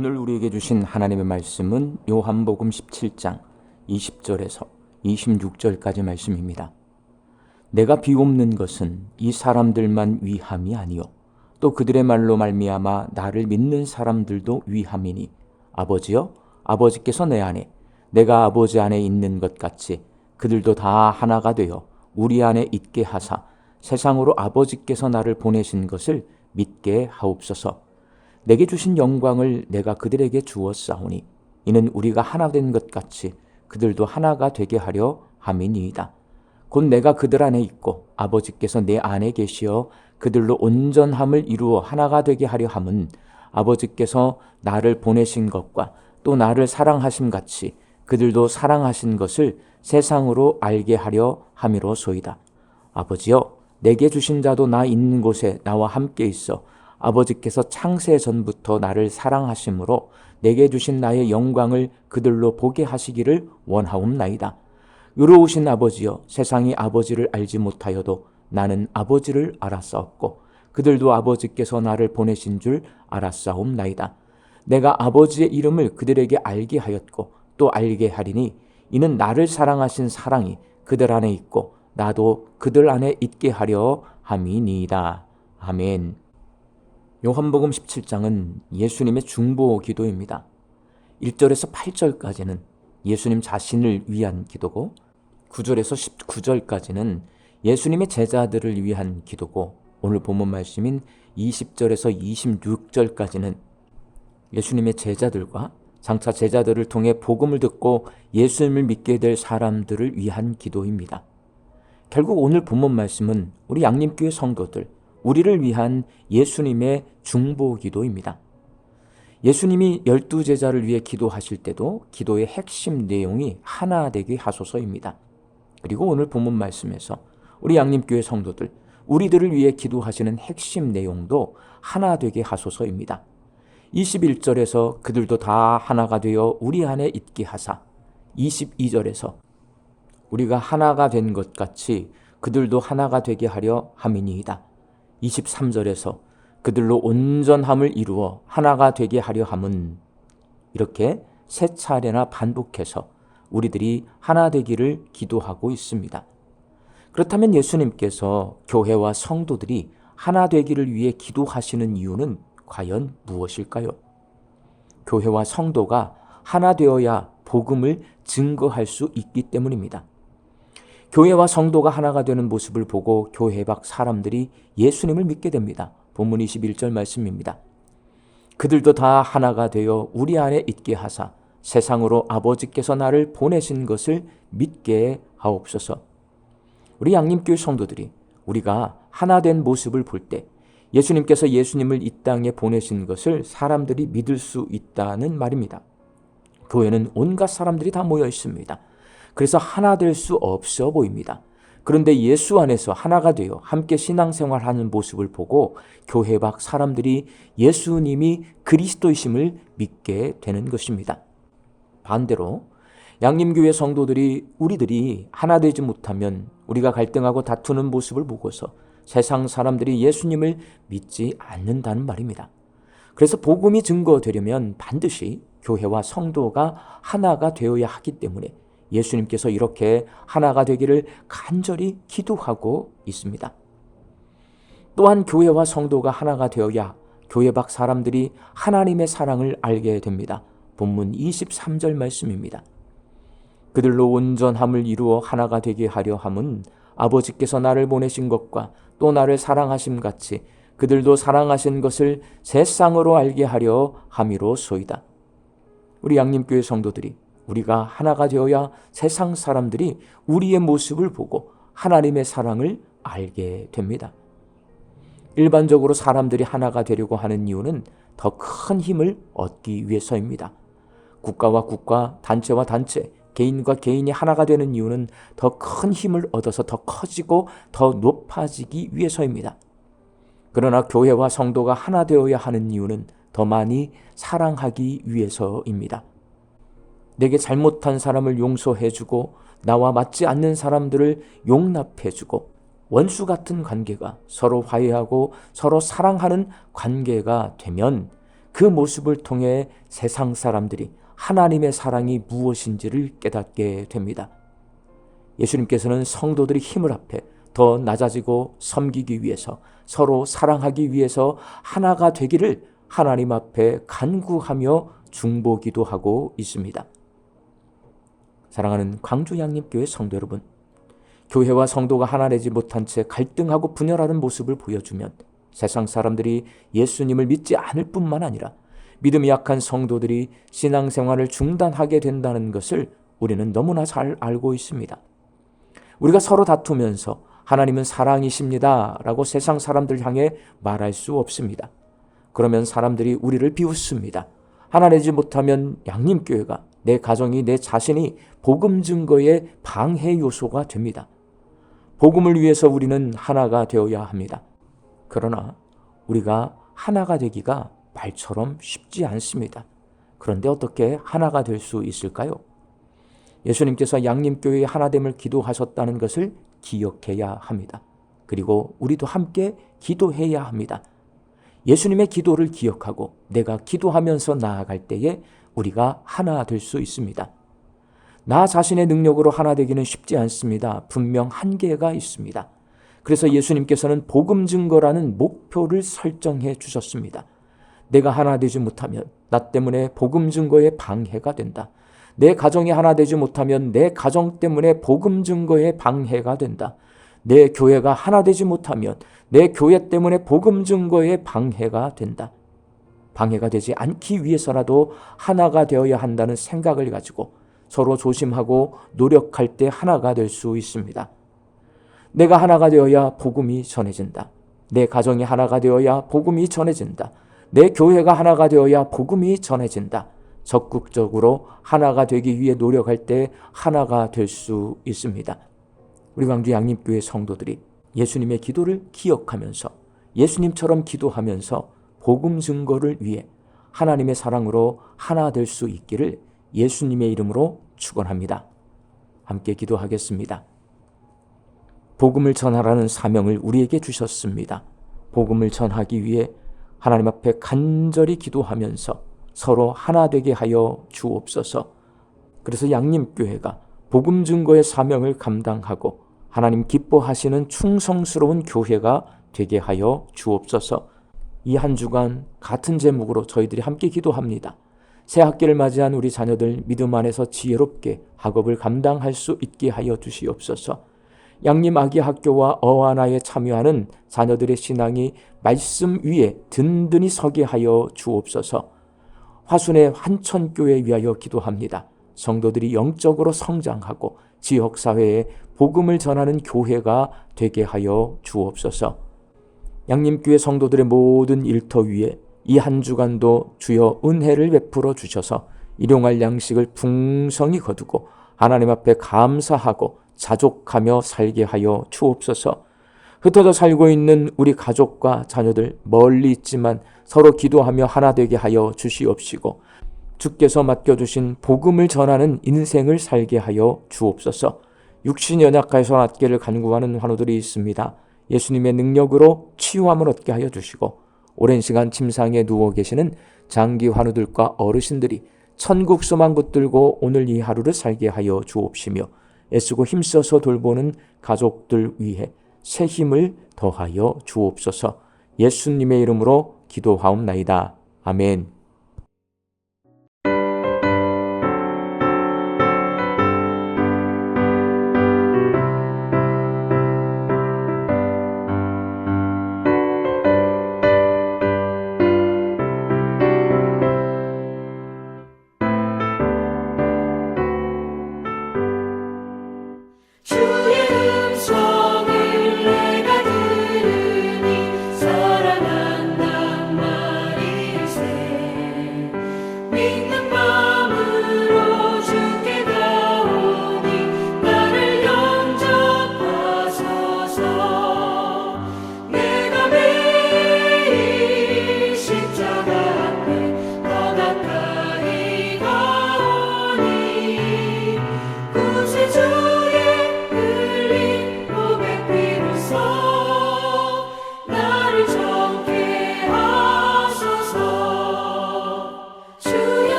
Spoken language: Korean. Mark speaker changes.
Speaker 1: 오늘 우리에게 주신 하나님의 말씀은 요한복음 17장 20절에서 26절까지 말씀입니다. 내가 비옵는 것은 이 사람들만 위함이 아니요 또 그들의 말로 말미암아 나를 믿는 사람들도 위함이니 아버지여 아버지께서 내 안에 내가 아버지 안에 있는 것 같이 그들도 다 하나가 되어 우리 안에 있게 하사 세상으로 아버지께서 나를 보내신 것을 믿게 하옵소서. 내게 주신 영광을 내가 그들에게 주었사오니 이는 우리가 하나 된 것 같이 그들도 하나가 되게 하려 함이니이다. 곧 내가 그들 안에 있고 아버지께서 내 안에 계시어 그들로 온전함을 이루어 하나가 되게 하려 함은 아버지께서 나를 보내신 것과 또 나를 사랑하심 같이 그들도 사랑하신 것을 세상으로 알게 하려 함이로소이다. 아버지여 내게 주신 자도 나 있는 곳에 나와 함께 있어 아버지께서 창세 전부터 나를 사랑하심으로 내게 주신 나의 영광을 그들로 보게 하시기를 원하옵나이다. 의로우신 아버지여 세상이 아버지를 알지 못하여도 나는 아버지를 알았사옵고 그들도 아버지께서 나를 보내신 줄 알았사옵나이다. 내가 아버지의 이름을 그들에게 알게 하였고 또 알게 하리니 이는 나를 사랑하신 사랑이 그들 안에 있고 나도 그들 안에 있게 하려 함이니이다. 아멘. 요한복음 17장은 예수님의 중보 기도입니다. 1절에서 8절까지는 예수님 자신을 위한 기도고 9절에서 19절까지는 예수님의 제자들을 위한 기도고 오늘 본문 말씀인 20절에서 26절까지는 예수님의 제자들과 장차 제자들을 통해 복음을 듣고 예수님을 믿게 될 사람들을 위한 기도입니다. 결국 오늘 본문 말씀은 우리 양림교회 성도들, 우리를 위한 예수님의 중보 기도입니다. 예수님이 12제자를 위해 기도하실 때도 기도의 핵심 내용이 하나 되게 하소서입니다. 그리고 오늘 본문 말씀에서 우리 양림교회 성도들, 우리들을 위해 기도하시는 핵심 내용도 하나 되게 하소서입니다. 21절에서 그들도 다 하나가 되어 우리 안에 있게 하사 22절에서 우리가 하나가 된 것 같이 그들도 하나가 되게 하려 함이니이다. 23절에서 그들로 온전함을 이루어 하나가 되게 하려 함은 이렇게 세 차례나 반복해서 우리들이 하나 되기를 기도하고 있습니다. 그렇다면 예수님께서 교회와 성도들이 하나 되기를 위해 기도하시는 이유는 과연 무엇일까요? 교회와 성도가 하나 되어야 복음을 증거할 수 있기 때문입니다. 교회와 성도가 하나가 되는 모습을 보고 교회 밖 사람들이 예수님을 믿게 됩니다. 본문 21절 말씀입니다. 그들도 다 하나가 되어 우리 안에 있게 하사 세상으로 아버지께서 나를 보내신 것을 믿게 하옵소서. 우리 양림교회 성도들이 우리가 하나 된 모습을 볼 때 예수님께서 예수님을 이 땅에 보내신 것을 사람들이 믿을 수 있다는 말입니다. 교회는 온갖 사람들이 다 모여 있습니다. 그래서 하나 될 수 없어 보입니다. 그런데 예수 안에서 하나가 되어 함께 신앙생활하는 모습을 보고 교회 밖 사람들이 예수님이 그리스도이심을 믿게 되는 것입니다. 반대로 양림교회 성도들이 우리들이 하나 되지 못하면 우리가 갈등하고 다투는 모습을 보고서 세상 사람들이 예수님을 믿지 않는다는 말입니다. 그래서 복음이 증거되려면 반드시 교회와 성도가 하나가 되어야 하기 때문에 예수님께서 이렇게 하나가 되기를 간절히 기도하고 있습니다. 또한 교회와 성도가 하나가 되어야 교회 밖 사람들이 하나님의 사랑을 알게 됩니다. 본문 23절 말씀입니다. 그들로 온전함을 이루어 하나가 되게 하려 함은 아버지께서 나를 보내신 것과 또 나를 사랑하심 같이 그들도 사랑하신 것을 세상으로 알게 하려 함이로소이다. 우리 양림교회 성도들이 우리가 하나가 되어야 세상 사람들이 우리의 모습을 보고 하나님의 사랑을 알게 됩니다. 일반적으로 사람들이 하나가 되려고 하는 이유는 더 큰 힘을 얻기 위해서입니다. 국가와 국가, 단체와 단체, 개인과 개인이 하나가 되는 이유는 더 큰 힘을 얻어서 더 커지고 더 높아지기 위해서입니다. 그러나 교회와 성도가 하나 되어야 하는 이유는 더 많이 사랑하기 위해서입니다. 내게 잘못한 사람을 용서해주고 나와 맞지 않는 사람들을 용납해주고 원수 같은 관계가 서로 화해하고 서로 사랑하는 관계가 되면 그 모습을 통해 세상 사람들이 하나님의 사랑이 무엇인지를 깨닫게 됩니다. 예수님께서는 성도들이 힘을 합해 더 낮아지고 섬기기 위해서, 서로 사랑하기 위해서 하나가 되기를 하나님 앞에 간구하며 중보기도 하고 있습니다. 사랑하는 광주 양림교회 성도 여러분, 교회와 성도가 하나 되지 못한 채 갈등하고 분열하는 모습을 보여주면 세상 사람들이 예수님을 믿지 않을 뿐만 아니라 믿음이 약한 성도들이 신앙생활을 중단하게 된다는 것을 우리는 너무나 잘 알고 있습니다. 우리가 서로 다투면서 하나님은 사랑이십니다 라고 세상 사람들 향해 말할 수 없습니다. 그러면 사람들이 우리를 비웃습니다. 하나 되지 못하면 양림교회가, 내 가정이, 내 자신이 복음 증거의 방해 요소가 됩니다. 복음을 위해서 우리는 하나가 되어야 합니다. 그러나 우리가 하나가 되기가 말처럼 쉽지 않습니다. 그런데 어떻게 하나가 될 수 있을까요? 예수님께서 양림교회의 하나됨을 기도하셨다는 것을 기억해야 합니다. 그리고 우리도 함께 기도해야 합니다. 예수님의 기도를 기억하고 내가 기도하면서 나아갈 때에 우리가 하나 될 수 있습니다. 나 자신의 능력으로 하나 되기는 쉽지 않습니다. 분명 한계가 있습니다. 그래서 예수님께서는 복음 증거라는 목표를 설정해 주셨습니다. 내가 하나 되지 못하면 나 때문에 복음 증거에 방해가 된다. 내 가정이 하나 되지 못하면 내 가정 때문에 복음 증거에 방해가 된다. 내 교회가 하나 되지 못하면 내 교회 때문에 복음 증거에 방해가 된다. 방해가 되지 않기 위해서라도 하나가 되어야 한다는 생각을 가지고 서로 조심하고 노력할 때 하나가 될 수 있습니다. 내가 하나가 되어야 복음이 전해진다. 내 가정이 하나가 되어야 복음이 전해진다. 내 교회가 하나가 되어야 복음이 전해진다. 적극적으로 하나가 되기 위해 노력할 때 하나가 될 수 있습니다. 우리 광주 양림교회 성도들이 예수님의 기도를 기억하면서 예수님처럼 기도하면서 복음 증거를 위해 하나님의 사랑으로 하나 될 수 있기를 예수님의 이름으로 축원합니다. 함께 기도하겠습니다. 복음을 전하라는 사명을 우리에게 주셨습니다. 복음을 전하기 위해 하나님 앞에 간절히 기도하면서 서로 하나 되게 하여 주옵소서. 그래서 양림교회가 복음 증거의 사명을 감당하고 하나님 기뻐하시는 충성스러운 교회가 되게 하여 주옵소서. 이 한 주간 같은 제목으로 저희들이 함께 기도합니다. 새 학기를 맞이한 우리 자녀들 믿음 안에서 지혜롭게 학업을 감당할 수 있게 하여 주시옵소서. 양림 아기 학교와 어하나에 참여하는 자녀들의 신앙이 말씀 위에 든든히 서게 하여 주옵소서. 화순의 한천교회 위하여 기도합니다. 성도들이 영적으로 성장하고 지역사회에 복음을 전하는 교회가 되게 하여 주옵소서. 양림교회 성도들의 모든 일터 위에 이 한 주간도 주여 은혜를 베풀어 주셔서 일용할 양식을 풍성히 거두고 하나님 앞에 감사하고 자족하며 살게 하여 주옵소서. 흩어져 살고 있는 우리 가족과 자녀들 멀리 있지만 서로 기도하며 하나 되게 하여 주시옵시고 주께서 맡겨주신 복음을 전하는 인생을 살게 하여 주옵소서. 육신 연약하여서 낫기를 간구하는 환우들이 있습니다. 예수님의 능력으로 치유함을 얻게 하여 주시고 오랜 시간 침상에 누워 계시는 장기 환우들과 어르신들이 천국 소망 붙들고 오늘 이 하루를 살게 하여 주옵시며 애쓰고 힘써서 돌보는 가족들 위해 새 힘을 더하여 주옵소서. 예수님의 이름으로 기도하옵나이다. 아멘.